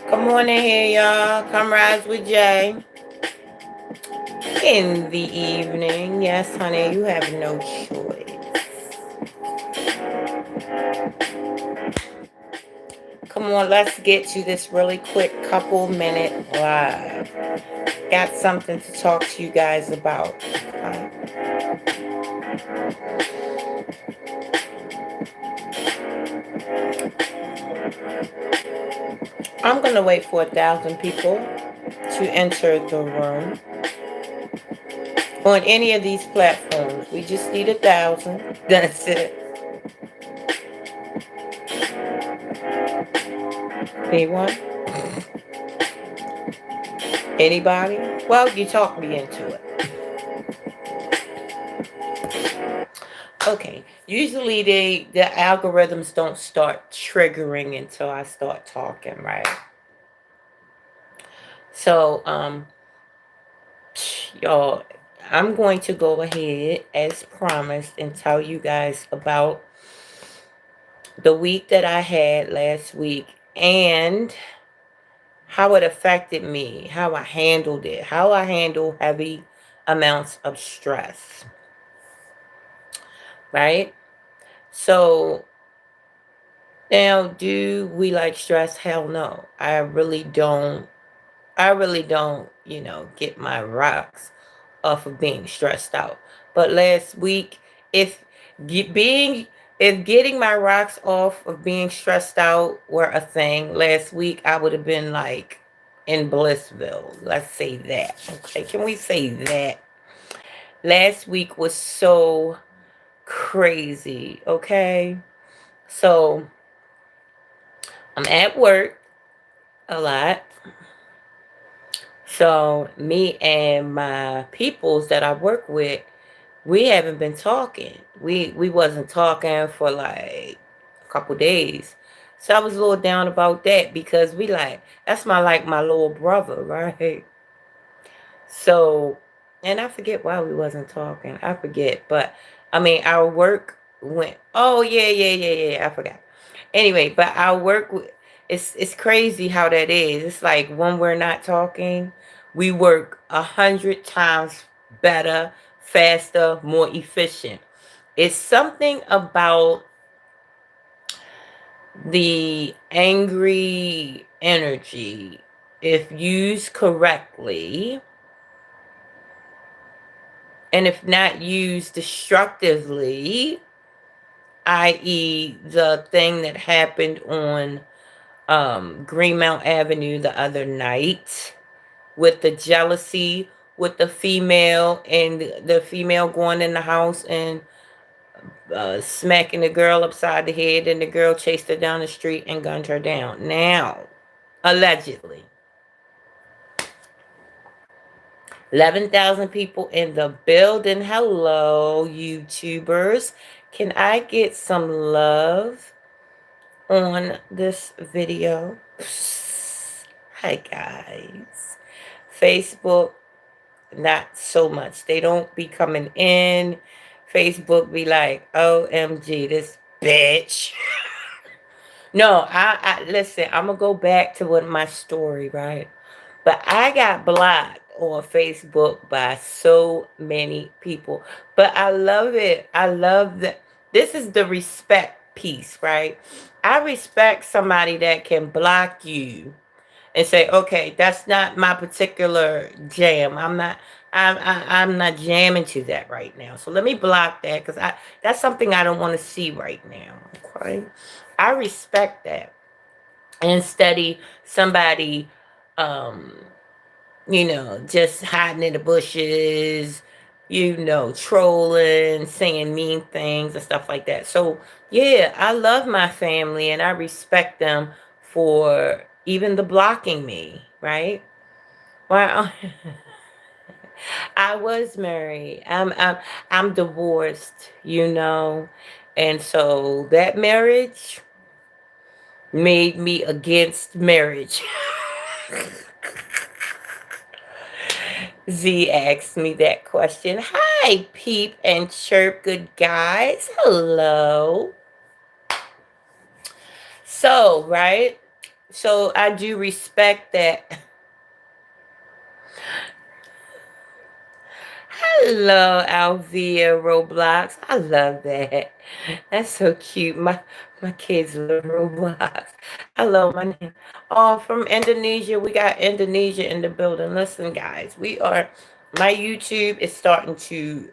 Come on in here, y'all. Come rise with Jay. In the evening. Yes, honey, you have no choice. Come on, let's get to this really quick couple minute live. Got something to talk to you guys about. I'm going to wait for 1,000 people to enter the room on any of these platforms. We just need 1,000. That's it. Anyone? Anybody? Well, you talked me into it. Okay. Usually the algorithms don't start triggering until I start talking, right? So, y'all, I'm going to go ahead as promised and tell you guys about the week that I had last week and how it affected me, how I handled it, how I handle heavy amounts of stress, right? So now, do we like stress? Hell no. I really don't, get my rocks off of being stressed out. But last week, if being if getting my rocks off of being stressed out were a thing last week, I would have been like in Blissville. Let's say that. Okay, can we say that? Last week was so crazy. Okay, so I'm at work a lot. So me and my peoples that I work with, we haven't been talking. We wasn't talking for like a couple days. So I was a little down about that because we like that's my little brother, right? So and I forget why we wasn't talking. I forget. But I mean our work went oh yeah, I forgot. Anyway, but our work it's crazy how that is. It's like when we're not talking, we work 100 times better, faster, more efficient. It's something about the angry energy, if used correctly, and if not used destructively, i.e., the thing that happened on Greenmount Avenue the other night with the jealousy with the female and the female going in the house and smacking the girl upside the head, and the girl chased her down the street and gunned her down. Now, allegedly, 11,000 people in the building. Hello, YouTubers. Can I get some love on this video? Hi, guys. Facebook, not so much. They don't be coming in. Facebook be like, OMG, this bitch. No, I listen, I'm gonna go back to what my story, right? But I got blocked on Facebook by so many people. But I love it. I love that. This is the respect piece, right? I respect somebody that can block you and say, okay, that's not my particular jam. I'm not jamming to that right now. So let me block that because I that's something I don't want to see right now. Okay. I respect that. And study somebody um, just hiding in the bushes, trolling, saying mean things and stuff like that. So, yeah, I love my family and I respect them for even the blocking me, right? Well, I was married. I'm divorced, and so that marriage made me against marriage. Z asked me that question. Hi, Peep and Chirp, good guys. Hello. So, right? So I do respect that. Hello, Alvia Roblox. I love that. That's so cute. My kids love Roblox. Hello, my name. Oh, from Indonesia. We got Indonesia in the building. Listen, guys, my YouTube is starting to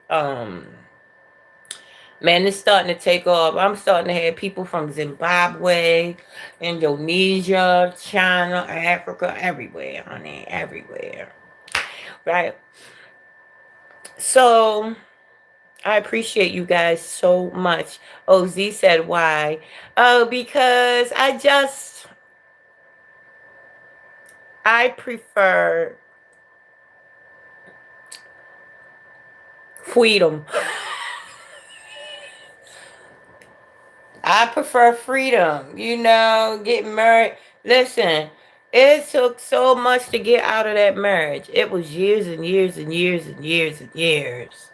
man, it's starting to take off. I'm starting to have people from Zimbabwe, Indonesia, China, Africa, everywhere, honey, everywhere. Right? So I appreciate you guys so much. Oh, Z said why? Oh, because I prefer freedom. I prefer freedom. Getting married. Listen, it took so much to get out of that marriage. It was years and years and years and years and years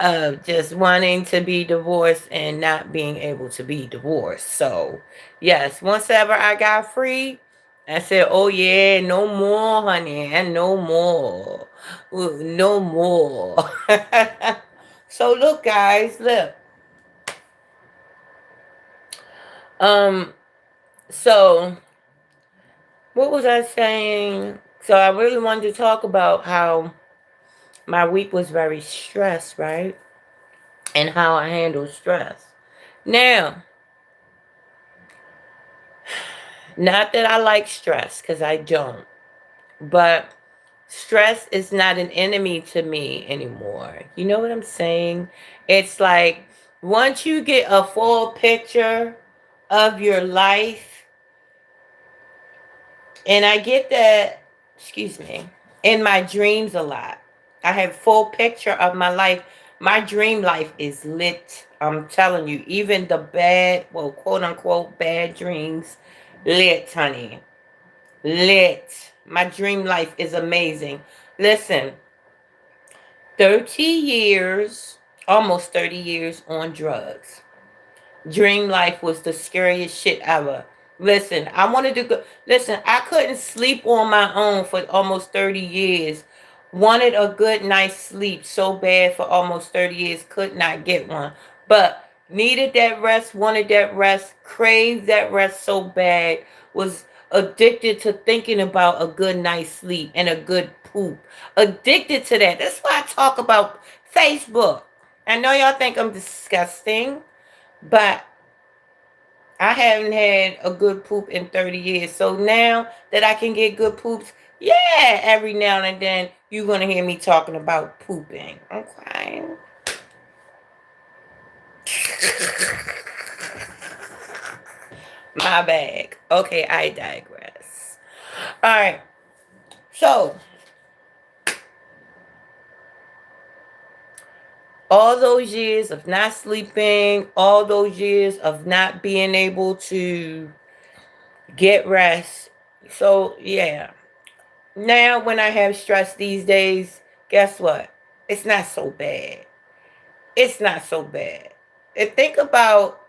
of just wanting to be divorced and not being able to be divorced. So, yes, once ever I got free, I said, oh yeah, no more, honey, and no more. Ooh, no more. So look, guys, look. Um, so what was I saying? So I really wanted to talk about how my week was very stressed, right? And how I handle stress. Now, not that I like stress, because I don't. But stress is not an enemy to me anymore. You know what I'm saying? It's like once you get a full picture of your life, and I get that, excuse me, in my dreams a lot. I have full picture of my life. My dream life is lit. I'm telling you, even the bad, well, quote unquote, bad dreams, lit, honey. Lit. My dream life is amazing. Listen, 30 years, almost 30 years on drugs. Dream life was the scariest shit ever. Listen, I wanted to go. Listen, I couldn't sleep on my own for almost 30 years. Wanted a good night's sleep so bad for almost 30 years. Could not get one. But needed that rest, wanted that rest, craved that rest so bad. Was addicted to thinking about a good night's sleep and a good poop. Addicted to that. That's why I talk about Facebook. I know y'all think I'm disgusting. But I haven't had a good poop in 30 years. So now that I can get good poops, yeah, every now and then you're going to hear me talking about pooping. Okay. My bag. Okay, I digress. All right. So, all those years of not sleeping, all those years of not being able to get rest. So, yeah. Now, when I have stress these days, guess what? It's not so bad. It's not so bad. And think about,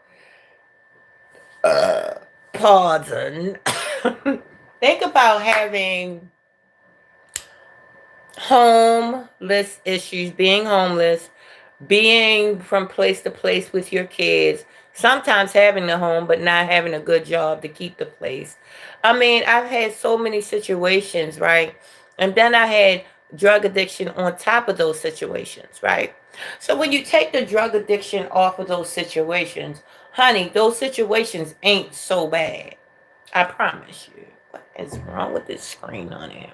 pardon. Think about having homeless issues, being homeless, being from place to place with your kids, sometimes having a home but not having a good job to keep the place. I mean, I've had so many situations, right? And then I had drug addiction on top of those situations, right? So when you take the drug addiction off of those situations, honey, those situations ain't so bad. I promise you. What is wrong with this screen on here?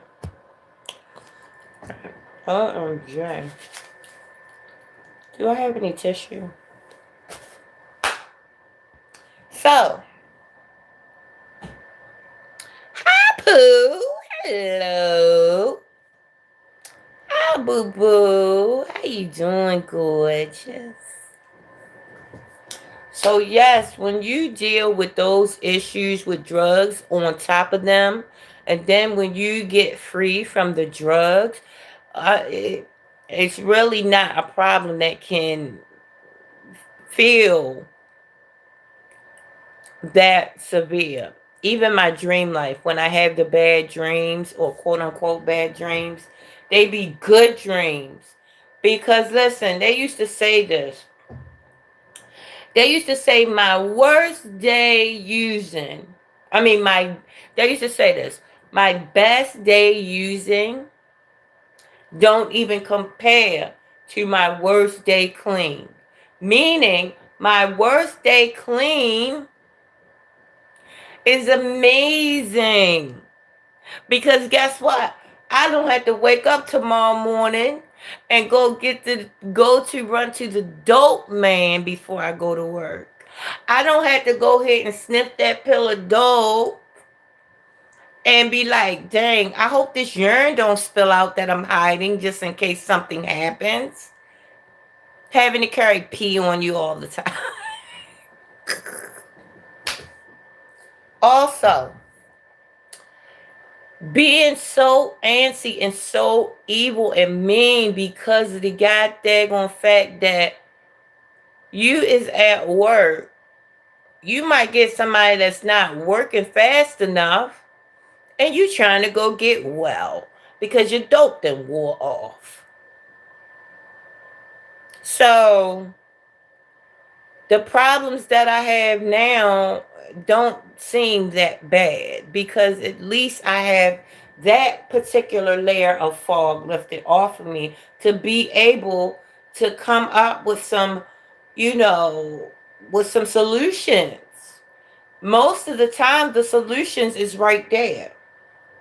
OMG. Do I have any tissue? So, hi, Pooh. Hello. Hi, Boo Boo. How you doing, gorgeous? So, yes, when you deal with those issues with drugs on top of them, and then when you get free from the drugs, it's really not a problem that can feel that severe. Even my dream life, when I have the bad dreams or quote unquote bad dreams, they be good dreams. Because listen, they used to say this. They used to say my worst day using. I mean my they used to say this. My best day using don't even compare to my worst day clean. Meaning my worst day clean is amazing. Because guess what? I don't have to wake up tomorrow morning and go to run to the dope man before I go to work. I don't have to go ahead and sniff that pill of dope and be like, dang, I hope this urine don't spill out that I'm hiding just in case something happens. Having to carry pee on you all the time. Also, being so antsy and so evil and mean because of the goddamn fact that you is at work. You might get somebody that's not working fast enough and you trying to go get well because your dope done wore off. So the problems that I have now don't seem that bad because at least I have that particular layer of fog lifted off of me to be able to come up with some, you know, with some solutions. Most of the time, the solutions is right there.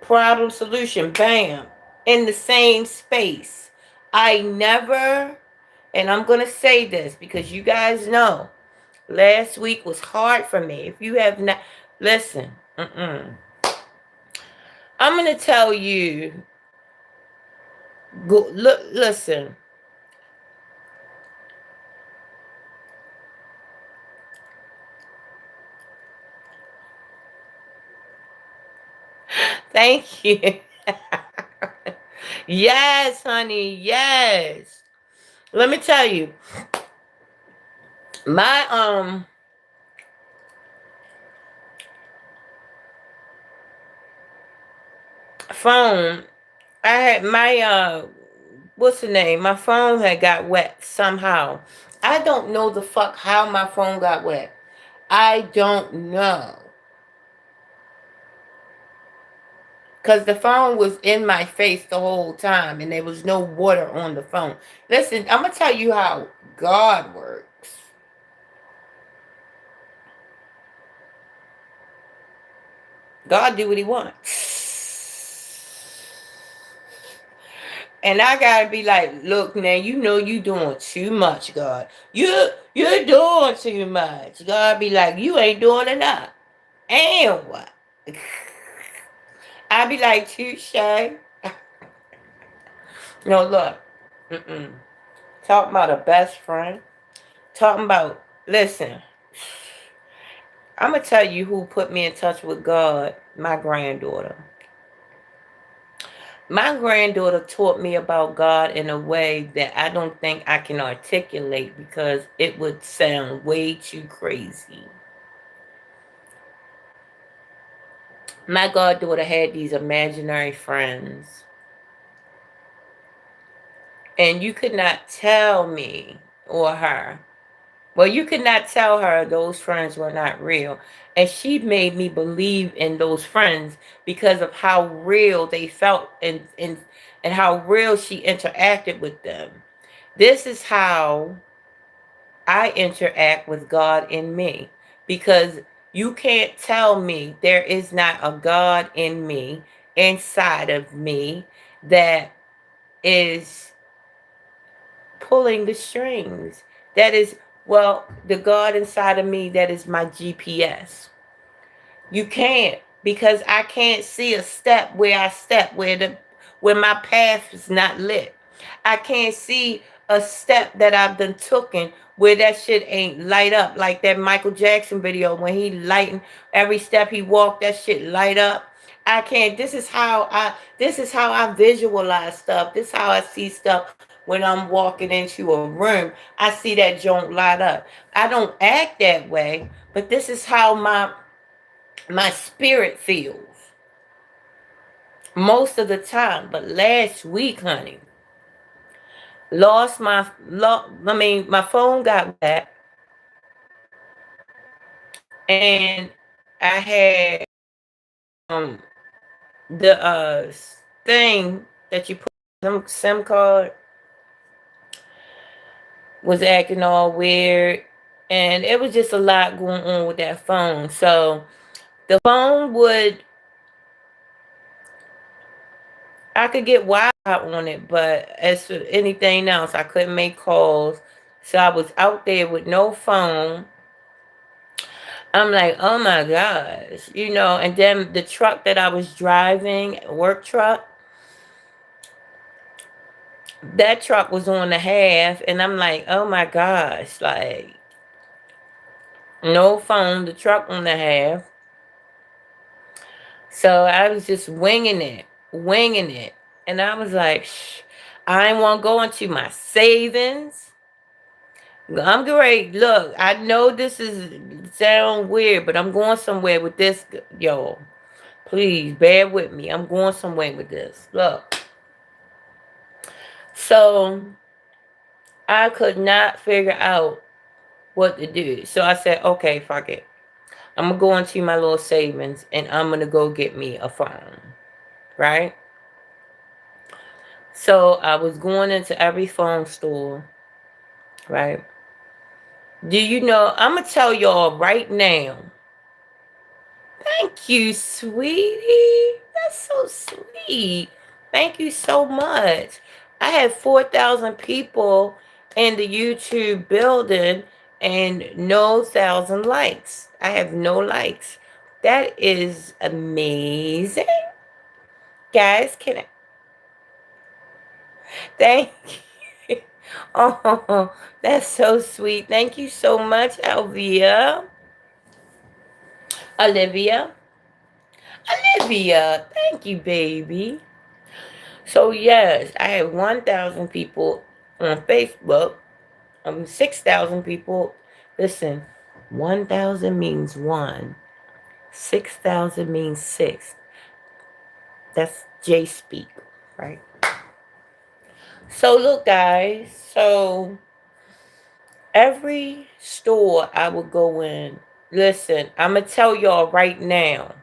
Problem, solution, bam, in the same space. I never, and I'm going to say this because you guys know, last week was hard for me. If you have not, listen, I'm going to tell you, go, look, listen. Thank you. Yes, honey, yes. Let me tell you, my phone, I had my what's the name? My phone had got wet somehow. I don't know the fuck how my phone got wet. I don't know. Because the phone was in my face the whole time and there was no water on the phone. Listen, I'm going to tell you how God works. God do what he wants. And I gotta be like, look, now you know you doing too much, God. You're doing too much. God be like, you ain't doing enough. And what? I be like, touche. No, look. Talking about a best friend. Talking about, listen. I'm gonna tell you who put me in touch with God. My granddaughter. My granddaughter taught me about God in a way that I don't think I can articulate because it would sound way too crazy. My goddaughter had these imaginary friends. And you could not tell me or her. Well, you could not tell her those friends were not real. And she made me believe in those friends because of how real they felt and how real she interacted with them. This is how I interact with God in me. Because you can't tell me there is not a God in me, inside of me, that is pulling the strings. That is, well, the God inside of me that is my GPS. You can't, because I can't see a step where I step where my path is not lit. I can't see a step that I've done tooken where that shit ain't light up like that Michael Jackson video when he lighten every step he walked, that shit light up. I can't. This is how I visualize stuff. This is how I see stuff when I'm walking into a room, I see that joint light up. I don't act that way, but this is how my spirit feels most of the time. But last week, honey, my phone got wet, and I had the thing that you put some SIM card was acting all weird, and it was just a lot going on with that phone. So the phone would, I could get Wi-Fi on it, but as for anything else, I couldn't make calls. So I was out there with no phone. I'm like, oh my gosh, and then the truck that I was driving, work truck, that truck was on the half, and I'm like, oh my gosh, like, no phone, the truck on the half. So I was just winging it. And I was like, I ain't want to go into my savings. I'm great. Look, I know this is sound weird, but I'm going somewhere with this, yo. Please bear with me. I'm going somewhere with this. Look. So I could not figure out what to do. So I said, okay, fuck it. I'm going to go into my little savings and I'm going to go get me a phone. Right? So I was going into every phone store. Right? Do you know, I'm going to tell y'all right now. Thank you, sweetie. That's so sweet. Thank you so much. I had 4,000 people in the YouTube building and no 1,000 likes. I have no likes. That is amazing. Guys, can I? Thank you. Oh, that's so sweet. Thank you so much, Olivia. Olivia, thank you, baby. So yes, I have 1,000 people on Facebook. 6,000 people. Listen, 1,000 means one. 6,000 means six. That's J speak, right? So look, guys. So every store I would go in. Listen, I'm gonna tell y'all right now.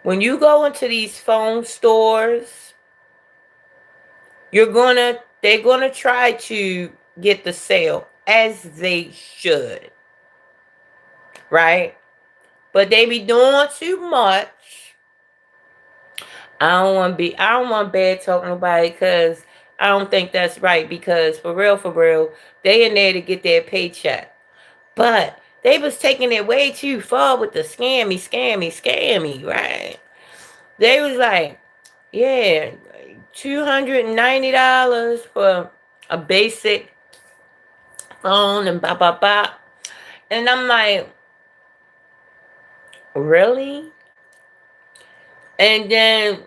When you go into these phone stores, they're gonna try to get the sale, as they should, right? But they be doing too much. I don't want bad talk nobody, because I don't think that's right, because for real, they in there to get their paycheck. But they was taking it way too far with the scammy, right? They was like, yeah, $290 for a basic phone and blah blah blah. And I'm like, really? And then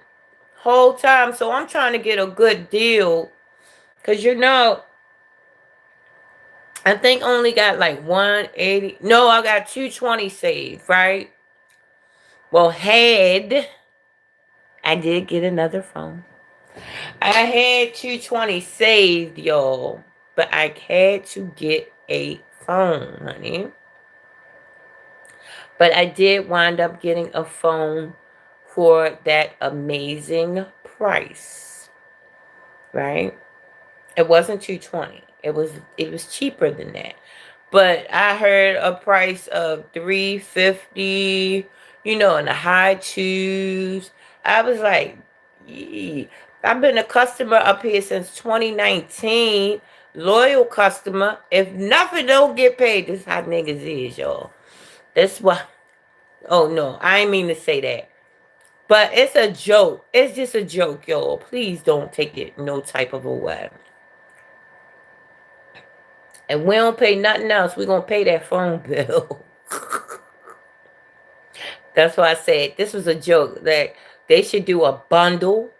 whole time, so I'm trying to get a good deal, because I think only got like 180. No, I got 220 saved, right? Well, I did get another phone. I had 220 saved, y'all, but I had to get a phone, honey. But I did wind up getting a phone for that amazing price, right? It wasn't 220. It was cheaper than that. But I heard a price of 350, in the high twos. I was like, yee. I've been a customer up here since 2019. Loyal customer. If nothing don't get paid, this how niggas is, y'all. That's why. Oh no, I ain't mean to say that. But it's a joke. It's just a joke, y'all. Please don't take it no type of a way. And we don't pay nothing else. We're going to pay that phone bill. That's why I said this was a joke. That they should do a bundle.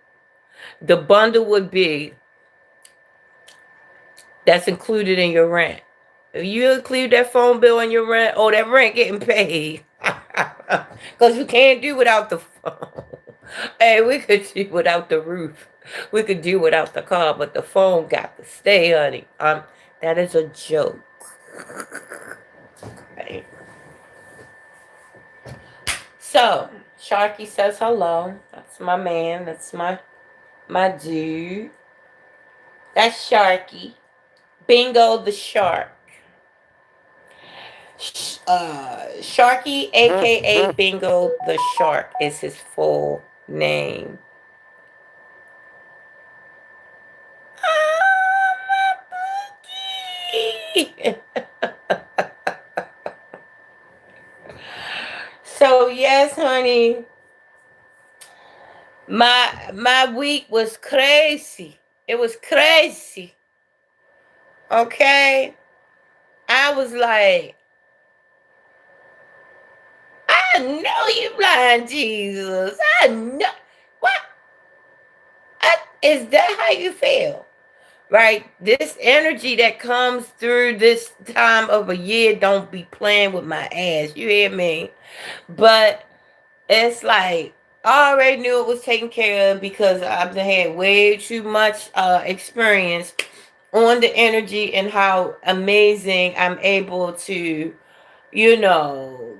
The bundle would be That's included in your rent. If you include that phone bill in your rent, oh, that rent getting paid. Because you can't do without the phone. Hey, we could do without the roof. We could do without the car, but the phone got to stay, honey. That is a joke. Okay. So, Sharky says hello. That's my man. That's my dude. That's Sharky. Bingo the Shark. Sharky, aka Bingo the Shark, is his full name. So yes, honey, my week was crazy. It was crazy. Okay, I was like, I know you blind, Jesus. I know. What? Is that how you feel? Right? This energy that comes through this time of a year don't be playing with my ass. You hear me? But it's like I already knew it was taken care of because I've had way too much experience on the energy and how amazing I'm able to, you know,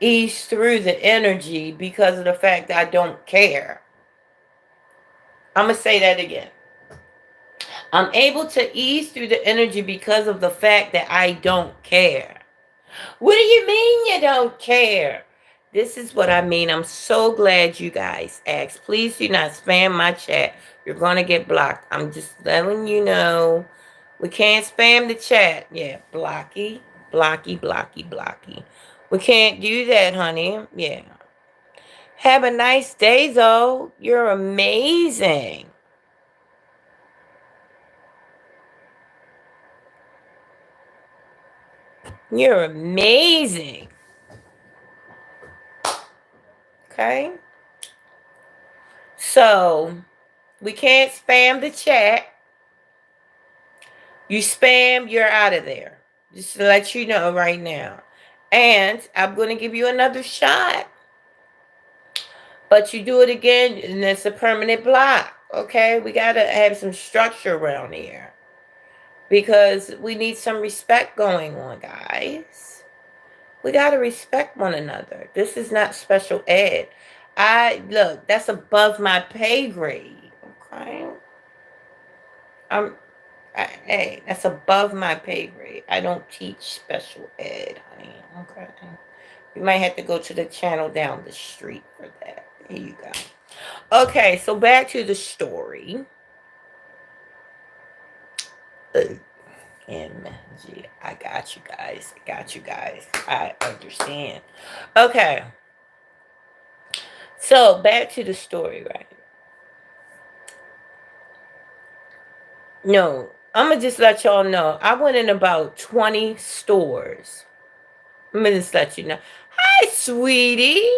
ease through the energy because of the fact that I don't care. I'm going to say that again. I'm able to ease through the energy because of the fact that I don't care. What do you mean you don't care? This is what I mean. I'm so glad you guys asked. Please do not spam my chat. You're going to get blocked. I'm just letting you know. We can't spam the chat. Yeah, blocky, blocky, blocky, blocky. We can't do that, honey. Yeah. Have a nice day, though. You're amazing. You're amazing. Okay? So, we can't spam the chat. You spam, you're out of there. Just to let you know right now. And I'm going to give you another shot. But you do it again, and it's a permanent block. Okay? We got to have some structure around here. Because we need some respect going on, guys. We got to respect one another. This is not special ed. Look, that's above my pay grade. Okay? Hey, that's above my pay grade. I don't teach special ed, honey. Okay? You might have to go to the channel down the street for that. Here you go. Okay, so back to the story. MG. I got you guys. I got you guys. I understand. Okay. So back to the story, right? No, I'm gonna just let y'all know. I went in about 20 stores. I'm gonna just let you know. Hi, sweetie.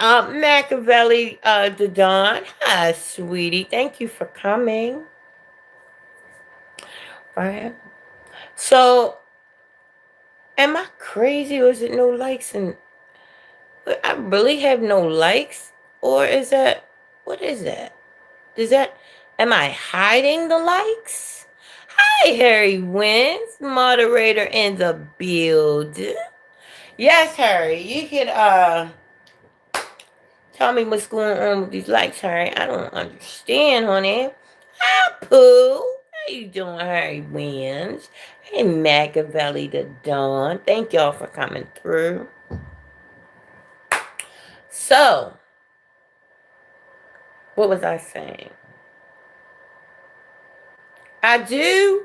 Machiavelli, the Dawn. Hi, sweetie. Thank you for coming. All right. So, am I crazy or is it no likes? And I really have no likes? Or is that, what is that? Am I hiding the likes? Hi, Harry Wins, moderator in the build. Yes, Harry, you can, tell me what's going on with these likes, Harry. I don't understand, honey. Hi, Pooh. How you doing, Harry Wins? Hey, Machiavelli the Dawn. Thank y'all for coming through. So, what was I saying? I do.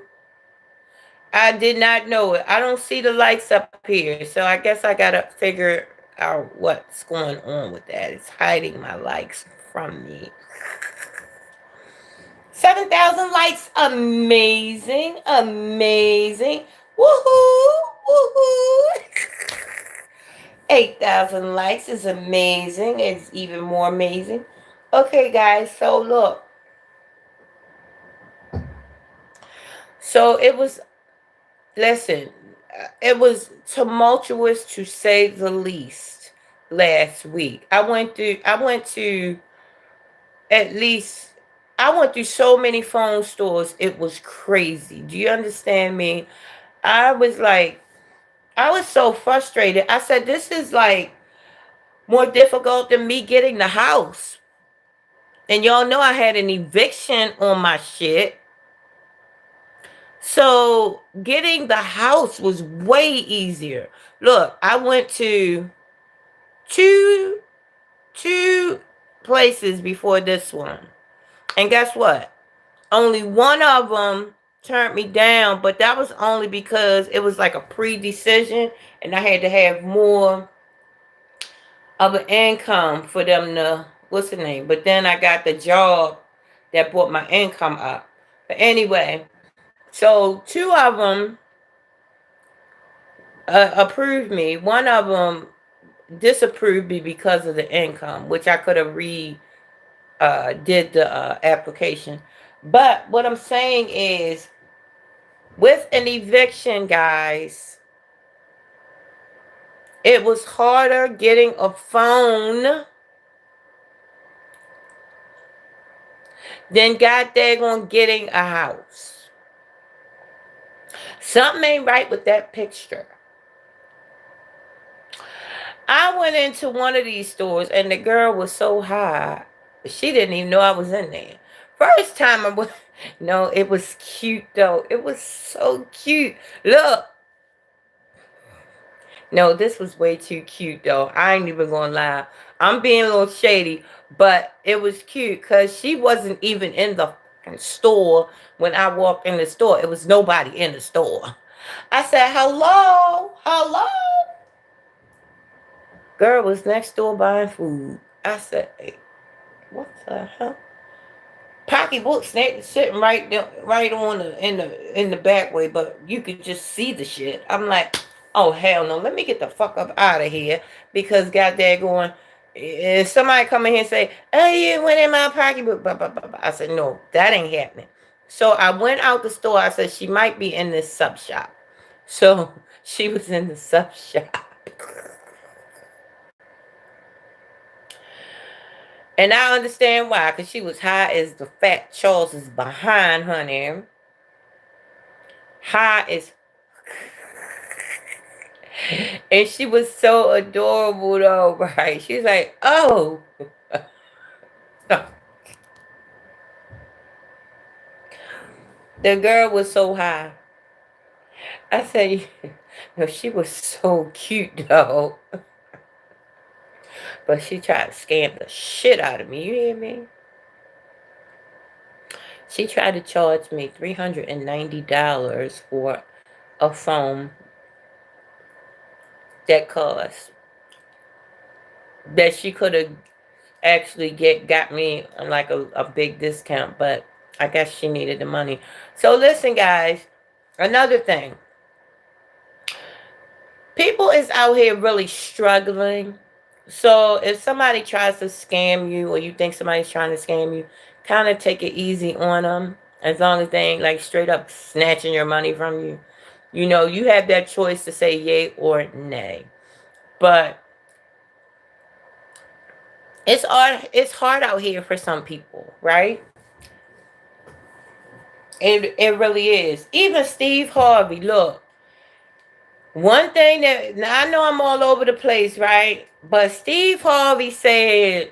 I did not know it. I don't see the lights up here, so I guess I gotta figure out what's going on with that. It's hiding my likes from me. 7,000 likes. Amazing. Amazing. Woohoo. Woohoo. 8,000 likes is amazing. It's even more amazing. Okay, guys. So look. So it was, listen, it was tumultuous to say the least last week. At least, I went through so many phone stores, it was crazy. Do you understand me? I was like, I was so frustrated. I said, this is like more difficult than me getting the house. And y'all know I had an eviction on my shit. So getting the house was way easier. Look, I went to two two places before this one. And guess what? Only one of them turned me down, but that was only because it was like a pre-decision and I had to have more of an income for them to, what's the name? But then I got the job that brought my income up. But anyway, so two of them approved me. One of them disapproved me because of the income, which I could have did the application. But what I'm saying is, with an eviction, guys, it was harder getting a phone than god daggone getting a house. Something ain't right with that picture. I went into one of these stores and the girl was so high, she didn't even know I was in there. First time I went, no, it was cute though. It was so cute. Look. No, this was way too cute though. I ain't even gonna lie. I'm being a little shady, but it was cute because she wasn't even in the store when I walked in the store. It was nobody in the store. I said, hello, hello. Girl was next door buying food. I said, hey, what the hell? Pocketbook sitting right there, right on in the back way, but you could just see the shit. I'm like, oh hell no, let me get the fuck up out of here because goddamn going. If somebody come in here and say, oh, you went in my pocketbook, blah, blah, blah, blah. I said, no, that ain't happening. So I went out the store. I said, she might be in this sub shop. So she was in the sub shop. And I understand why, because she was high as the fat Charles's behind, honey. High as... And she was so adorable, though, right? She's like, oh. The girl was so high. I said, no, she was so cute, though. But she tried to scam the shit out of me. You hear me? She tried to charge me $390 for a phone that cost, that she could have actually got me like a big discount, but I guess she needed the money. So listen, guys, another thing. People is out here really struggling. So if somebody tries to scam you or you think somebody's trying to scam you, kind of take it easy on them. As long as they ain't like straight up snatching your money from you. You know, you have that choice to say yay or nay. But it's hard out here for some people, right? It really is. Even Steve Harvey, look. One thing that, now I know I'm all over the place, right? But Steve Harvey said,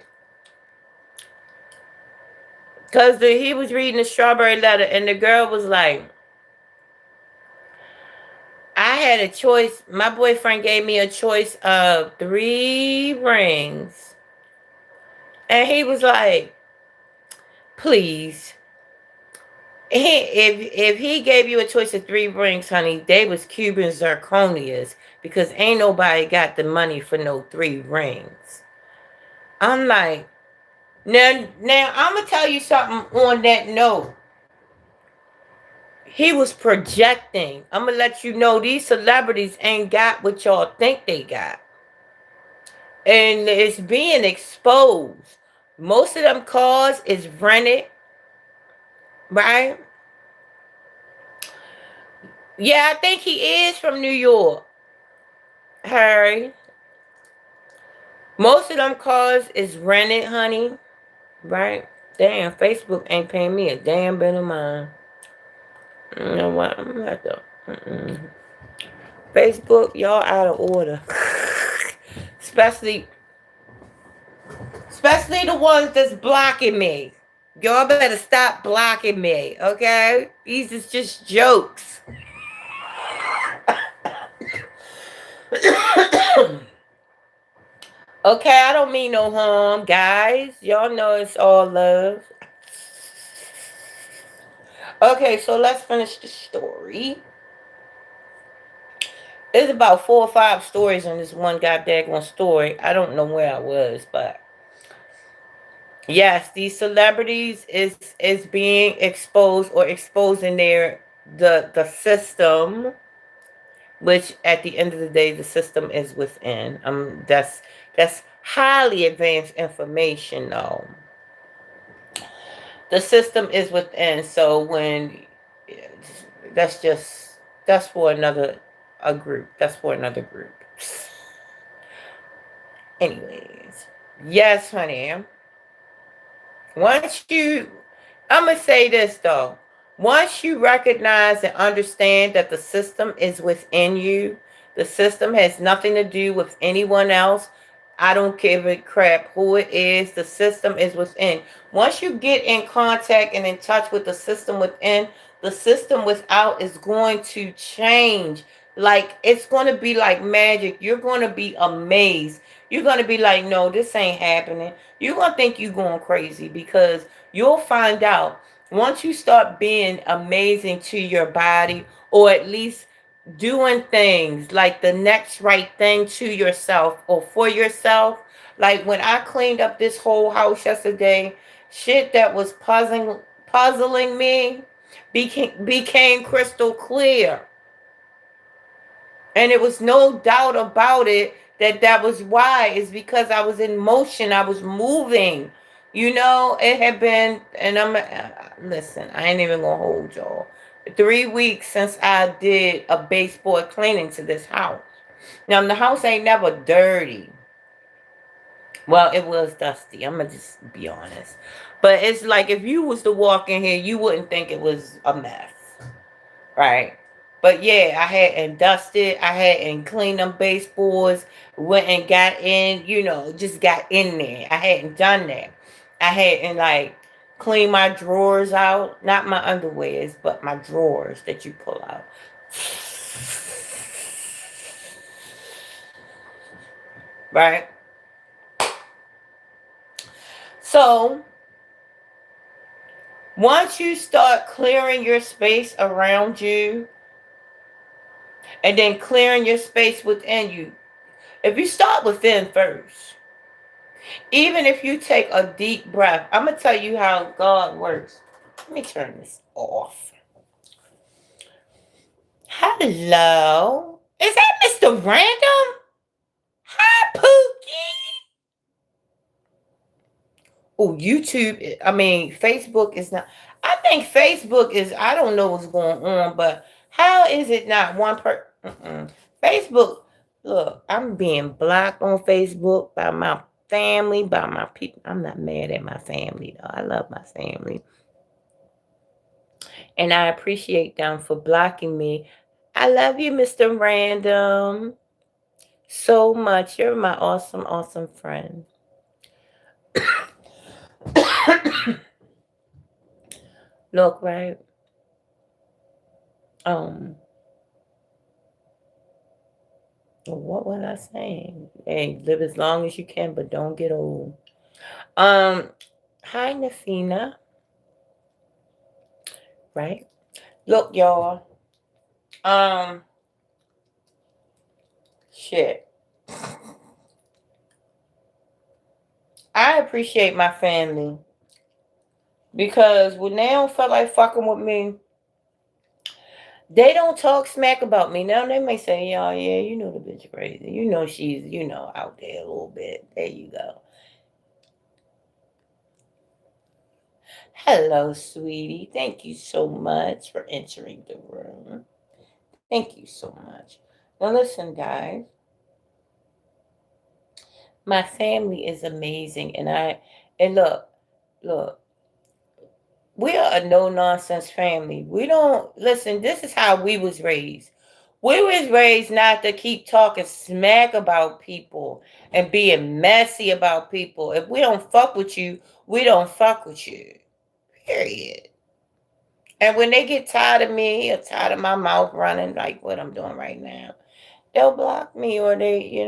because he was reading the Strawberry Letter and the girl was like, I had a choice. My boyfriend gave me a choice of 3 rings. And he was like, please. If he gave you a choice of 3 rings, honey, they was Cuban zirconias because ain't nobody got the money for no 3 rings. I'm like, now I'm gonna tell you something on that note. He was projecting. I'm gonna let you know these celebrities ain't got what y'all think they got, and it's being exposed. Most of them cars is rented, right? Yeah, I think he is from New York. Harry. Most of them cars is rented, honey. Right? Damn, Facebook ain't paying me a damn bit of mind. You know what? I'm gonna have to. Facebook, y'all out of order. especially, especially the ones that's blocking me. Y'all better stop blocking me, okay? These is just jokes. Okay, I don't mean no harm, guys. Y'all know it's all love. Okay, so let's finish the story. There's about 4 or 5 stories in this one goddamn story. I don't know where I was, but yes, these celebrities is being exposed or exposing the system, which at the end of the day, the system is within. That's highly advanced information, though. The system is within. So when that's just that's for another a group. That's for another group. Anyways, yes, honey. Once you, I'm going to say this though. Once you recognize and understand that the system is within you, the system has nothing to do with anyone else. I don't give a crap who it is. The system is within. Once you get in contact and in touch with the system within, the system without is going to change. Like, it's going to be like magic. You're going to be amazed. You're going to be like, no, this ain't happening. You're going to think you're going crazy because you'll find out once you start being amazing to your body, or at least doing things like the next right thing to yourself or for yourself. Like when I cleaned up this whole house yesterday, shit that was puzzling me became crystal clear. And it was no doubt about it that that was why. It's because I was in motion. I was moving. You know, it had been, and listen, I ain't even gonna hold y'all. 3 weeks since I did a baseboard cleaning to this house. Now, the house ain't never dirty. Well, it was dusty. I'm gonna just be honest. But it's like if you was to walk in here, you wouldn't think it was a mess. Right. But yeah, I hadn't dusted. I hadn't cleaned them baseboards. Went and got in, just got in there. I hadn't done that. I hadn't like cleaned my drawers out. Not my underwears, but my drawers that you pull out. Right? So once you start clearing your space around you and then clearing your space within you, if you start within first, even if you take a deep breath, I'm going to tell you how God works. Let me turn this off. Hello? Is that Mr. Random? Hi, Pookie. Oh, YouTube, I mean, Facebook is not. I think Facebook is, I don't know what's going on, but how is it not one per. Facebook, look, I'm being blocked on Facebook by my family, by my people. I'm not mad at my family, though. I love my family. And I appreciate them for blocking me. I love you, Mr. Random, so much. You're my awesome, awesome friend. Look, right? Um, what was I saying? Hey, live as long as you can, but don't get old. Um, Hi, Nafina. Right? Look, y'all. Um, Shit. I appreciate my family because when they don't feel like fucking with me, they don't talk smack about me. Now they may say, "Oh yeah, you know the bitch crazy. You know she's, out there a little bit." There you go. Hello, sweetie. Thank you so much for entering the room. Thank you so much. Now listen, guys. My family is amazing, and look, we are a no nonsense family. We don't listen. This is how we was raised. We was raised not to keep talking smack about people and being messy about people. If we don't fuck with you, we don't fuck with you. Period. And when they get tired of me or tired of my mouth running like what I'm doing right now, they'll block me or they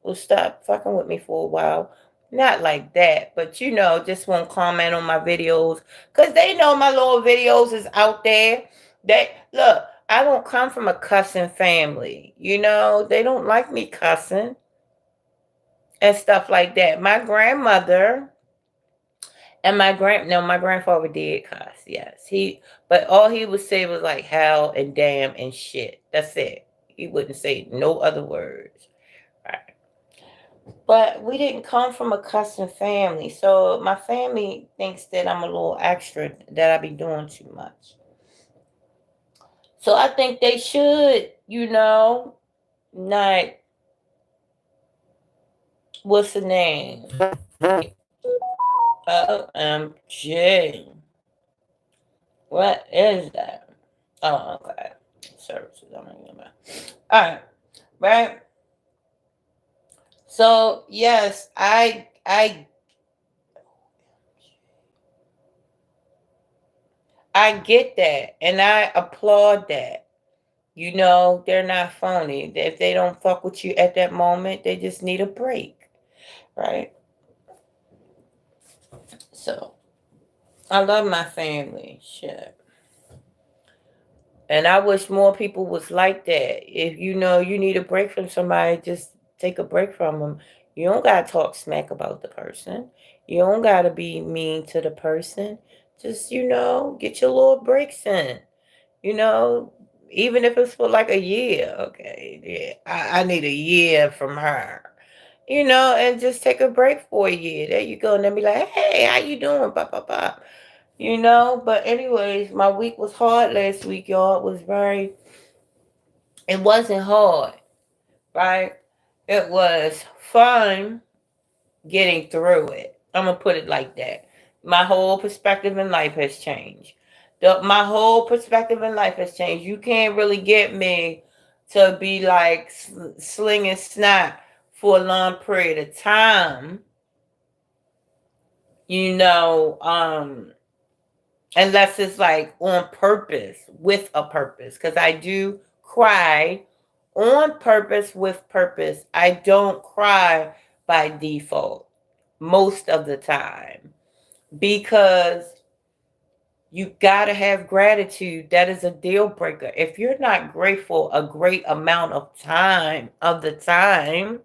will stop fucking with me for a while. Not like that, but just won't comment on my videos because they know my little videos is out there. They look, I don't come from a cussing family. They don't like me cussing and stuff like that. My grandmother and my grandfather did cuss, yes. But all he would say was like hell and damn and shit. That's it. He wouldn't say no other words. Right. But we didn't come from a cussing family. So my family thinks that I'm a little extra, that I be doing too much. So I think they should, not, what's the name? OMG. What is that? Oh, okay. Services. I'm not gonna. All right, right. So yes, I get that, and I applaud that. They're not phony. If they don't fuck with you at that moment, they just need a break, right? So I love my family. Shit. And I wish more people was like that. If you need a break from somebody, just take a break from them. You don't gotta talk smack about the person. You don't gotta be mean to the person. Just get your little breaks in. You know, Even if it's for like a year. Okay, yeah, I need a year from her. And just take a break for a year. There you go, and then be like, hey, how you doing? Blah blah blah. But anyways, my week was hard last week, y'all. It wasn't hard, right? It was fun getting through it. I'm gonna put it like that. My whole perspective in life has changed. My whole perspective in life has changed. You can't really get me to be like slinging snot for a long period of time. You know, um, Unless it's like on purpose, with a purpose, because I do cry on purpose, with purpose. I don't cry by default most of the time, because you got to have gratitude. That is a deal breaker. If you're not grateful a great amount of the time,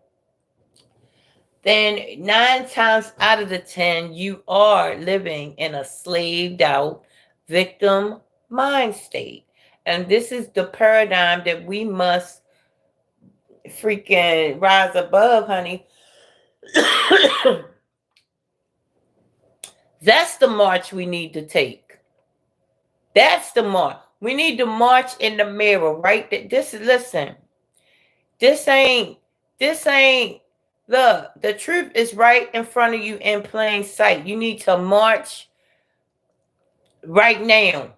then 9 times out of the 10, you are living in a slaved out victim mind state. And this is the paradigm that we must freaking rise above, honey. That's the march we need to take. That's the march. We need to march in the mirror, right? Listen, this ain't, this ain't, look, the truth is right in front of you in plain sight. You need to march right now.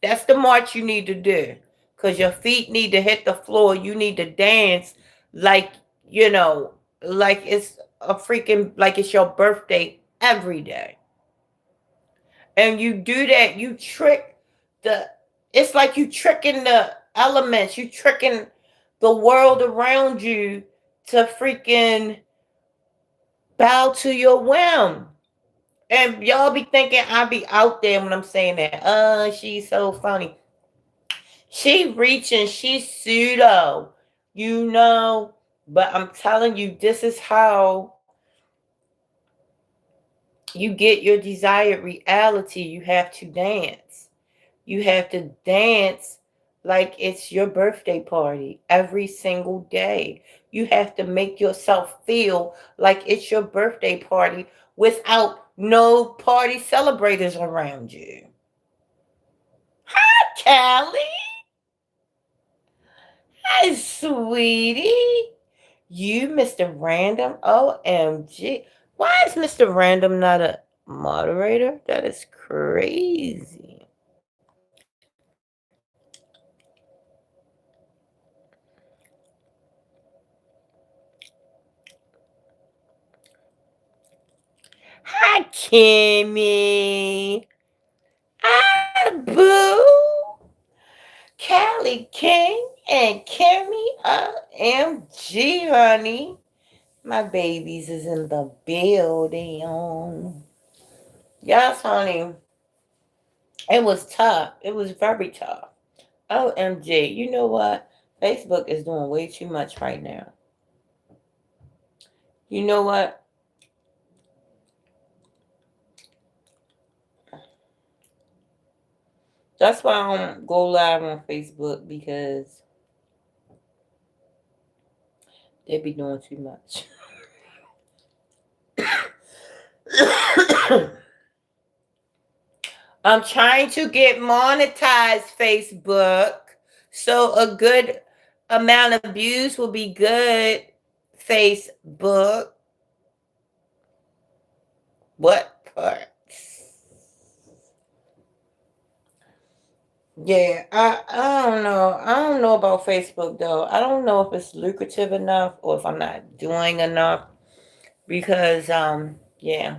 That's the march you need to do. Because your feet need to hit the floor. You need to dance like, you know, like it's your birthday every day. And you do that, you trick the, it's like you tricking the elements, you tricking the world around you to freaking bow to your whim. And y'all be thinking I be out there when I'm saying that. She's so funny. She reaching, she's pseudo, you know. But I'm telling you, this is how you get your desired reality. You have to dance. You have to dance like it's your birthday party every single day. You have to make yourself feel like it's your birthday party without no party celebrators around you. Hi, Callie. Hi, sweetie. You, Mr. Random? OMG. Why is Mr. Random not a moderator? That is crazy. Hi, Kimmy. Hi, Boo. Callie King and Kimmy. OMG, honey. My babies is in the building. Yes, honey. It was tough. It was very tough. OMG. You know what? Facebook is doing way too much right now. You know what? That's why I don't go live on Facebook, because they be doing too much. I'm trying to get monetized, Facebook. So a good amount of views will be good, Facebook. What parts? Yeah, I don't know. I don't know about Facebook though. I don't know if it's lucrative enough or if I'm not doing enough, because yeah.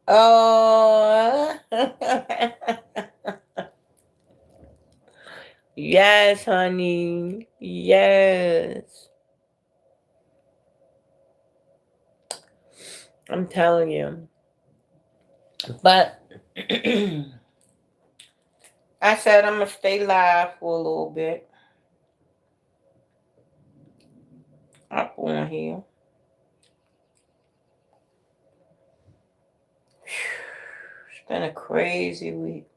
Oh. Yes, honey. Yes. I'm telling you. But I said I'm gonna stay live for a little bit up on here. It's been a crazy week.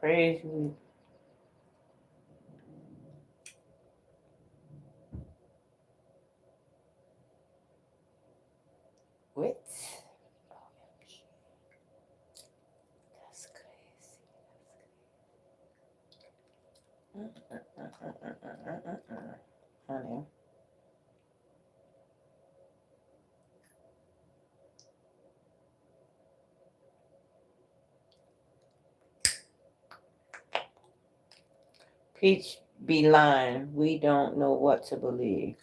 Crazy week. What? That's crazy. Honey. Peach be lying. We don't know what to believe.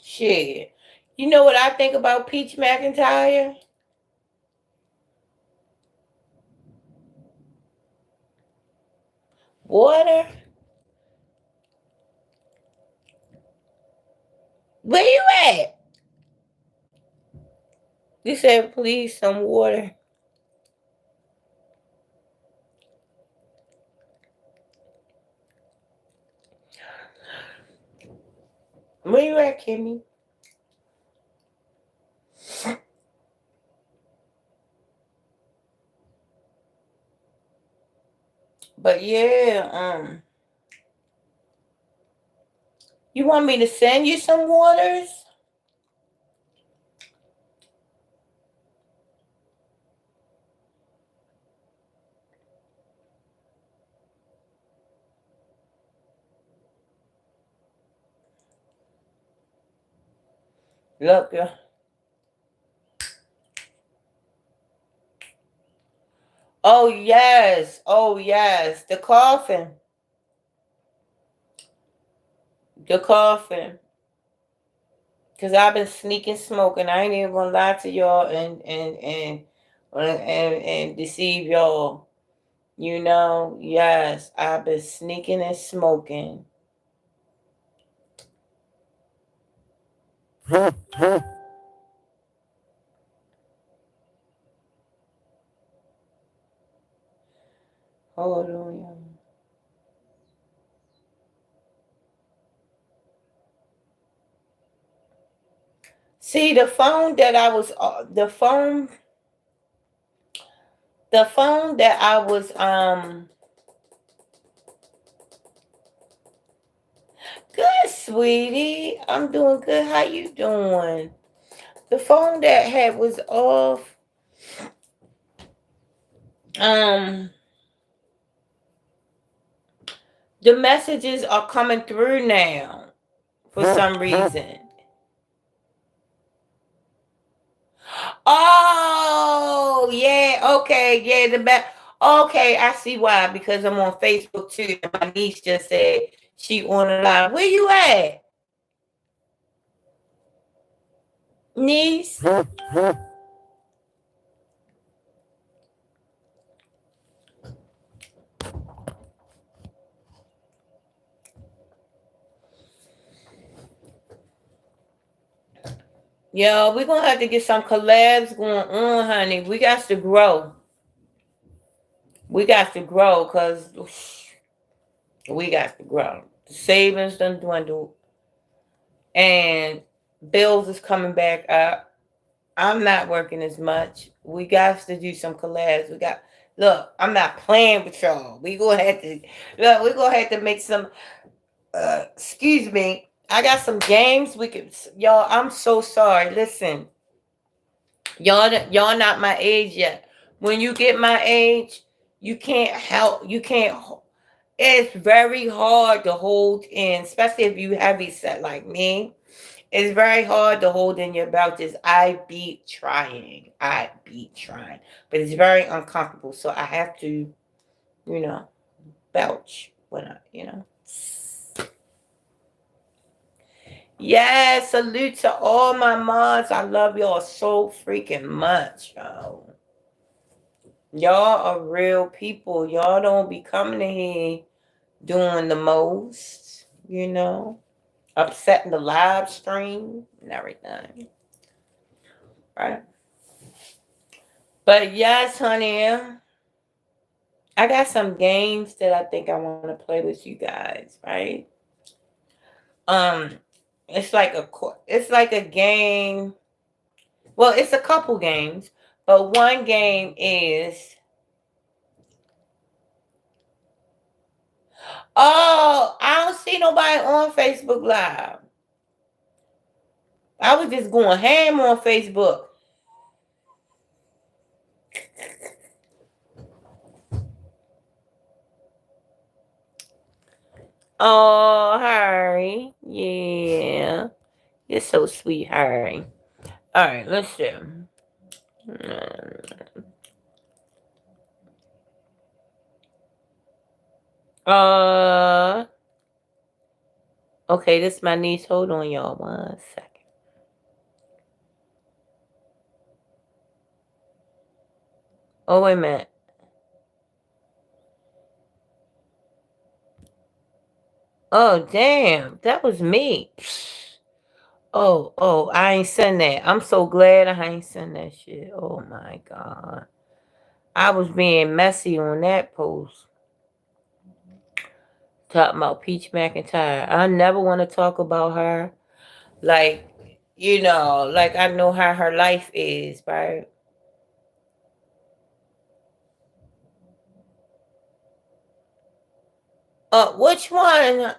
Shit. You know what I think about Peach McIntyre? Water? Where you at? You said please some water. Where you at, Kimmy? But yeah, you want me to send you some waters? Look. Oh yes. Oh yes. The coffin. The coffin. Cause I've been sneaking smoking. I ain't even gonna lie to y'all and deceive y'all. You know, yes, I've been sneaking and smoking. Hold on, y'all. See the phone that I was the phone that I was Good, sweetie. I'm doing good. How you doing? The phone that had was off. Um, the messages are coming through now for some reason. Oh, yeah. Okay. Yeah. Okay. I see why. Because I'm on Facebook too. My niece just said she on the line. Where you at, niece? Yo, we're gonna have to get some collabs going on, honey. We got to grow. We got to grow because we got to grow. The savings done dwindled and bills is coming back up. I'm not working as much. We got to do some collabs. Look, I'm not playing with y'all. We're gonna have to make some excuse me. I got some games we could y'all, I'm so sorry. Listen, y'all not my age yet. When you get my age, you can't. It's very hard to hold in, especially if you heavy set like me. It's very hard to hold in your belches. I be trying, but it's very uncomfortable. So I have to, you know, belch when I. Yes, salute to all my moms. I love y'all so freaking much, yo. Y'all are real people. Y'all don't be coming in here doing the most, upsetting the live stream and everything. Right? But yes, honey, I got some games that I think I want to play with you guys, right? Um, it's like a game. Well, it's a couple games, but one game is oh, I don't see nobody on Facebook Live. I was just going ham on Facebook. Oh, Harry. Yeah. You're so sweet, Harry. All right, let's do. Uh, okay, this is my niece. Hold on, y'all. 1 second. Oh, wait a minute. Oh, damn. That was me. Oh, I ain't send that. I'm so glad I ain't send that shit. Oh, my God. I was being messy on that post. Talking about Peach McIntyre. I never want to talk about her. Like, like I know how her life is, right? Which one?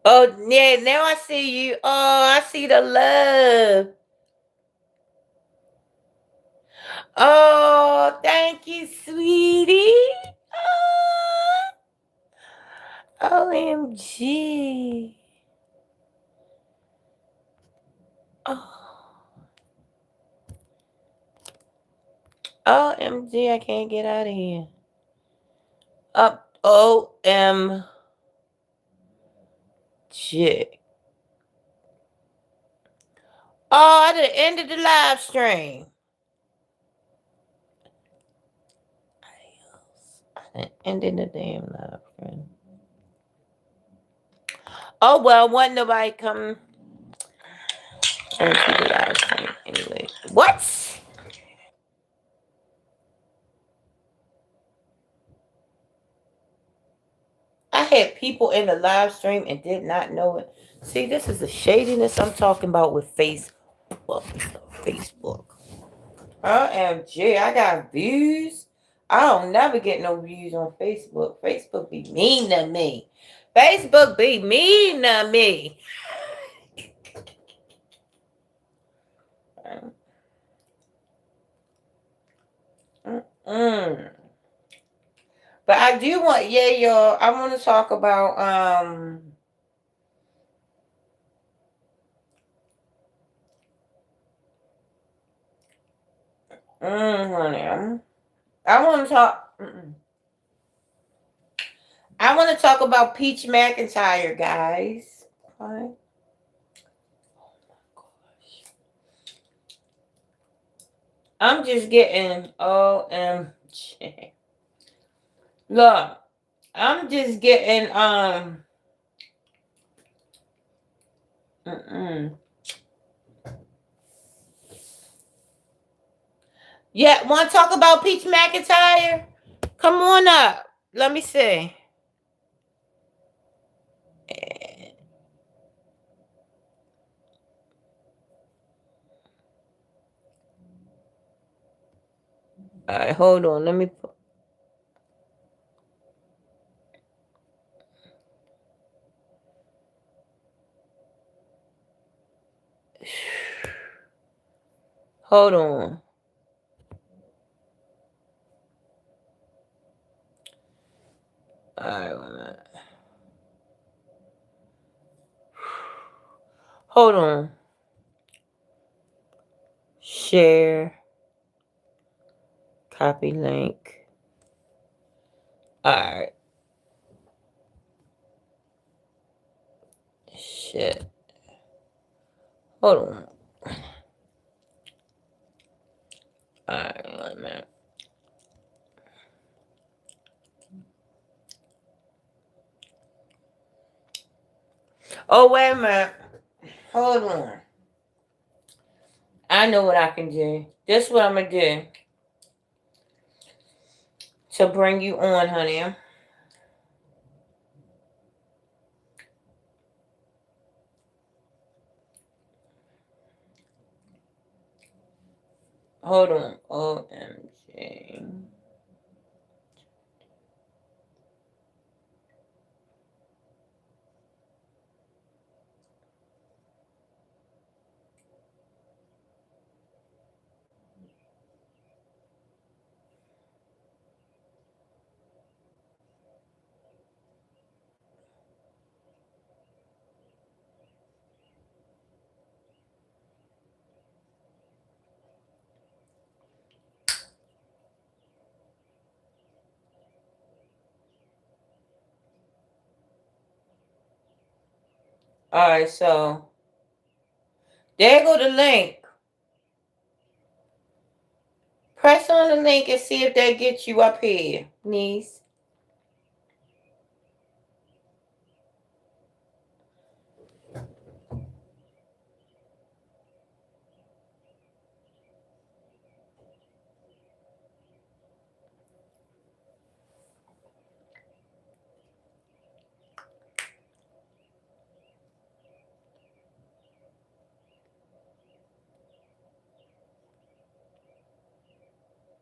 Oh, yeah, now I see you. Oh, I see the love. Oh, thank you, sweetie. Oh, OMG. Oh, OMG, I can't get out of here. Up, OMG. Oh, I done ended the live stream. I done ended the damn live stream. Oh, well, wasn't nobody come into the live stream anyway. What? I had people in the live stream and did not know it. See, this is the shadiness I'm talking about with Facebook. Facebook. OMG, I got views. I don't never get no views on Facebook. Facebook be mean to me. Facebook be mean to me. Mm-mm. But I do want, yeah, y'all. I want to talk about honey. I want to talk. I want to talk about Peach McIntyre, guys. Okay. I'm just getting OMG. Look, I'm just getting Yeah, want to talk about Peach McIntyre? Come on up. Let me see. All right, hold on. Let me. Hold on. All right, wait a minute. Hold on. Share. Copy link. All right. Shit. Hold on. All right, wait a minute. Oh, wait a minute. Hold on. I know what I can do. This is what I'm going to do to bring you on, honey. Hold on. OMG. All right, so there go the link. Press on the link and see if that gets you up here, niece.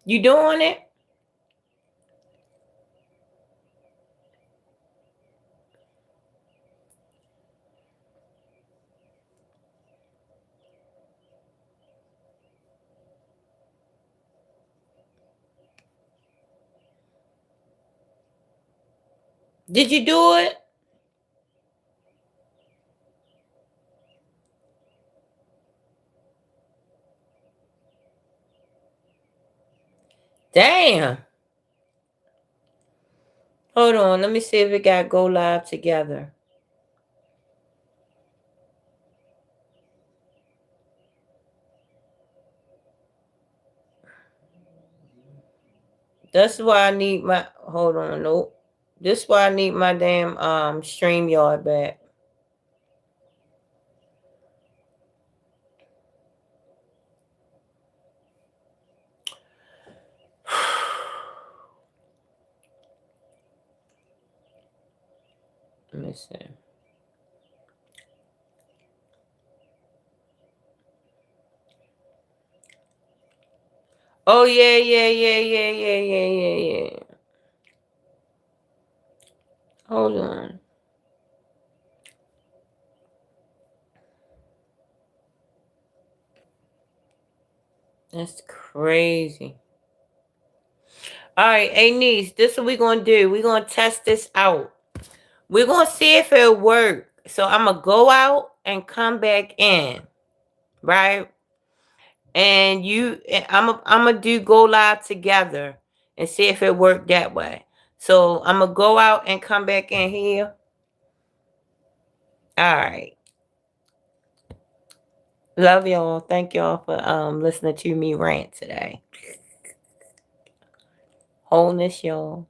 You doing it? Did you do it? Damn. Hold on. Let me see if it got go live together. That's why I need my. Hold on. Nope. This is why I need my damn StreamYard back. Let me see. Oh, yeah, yeah, yeah, yeah, yeah, yeah, yeah, yeah. Hold on. That's crazy. All right, hey, niece, this is what we're going to do. We're going to test this out. We're going to see if it'll work. So I'm going to go out and come back in, right? And I'm going to do go live together and see if it worked that way. So I'm going to go out and come back in here. All right. Love y'all. Thank y'all for listening to me rant today. Wholeness, y'all.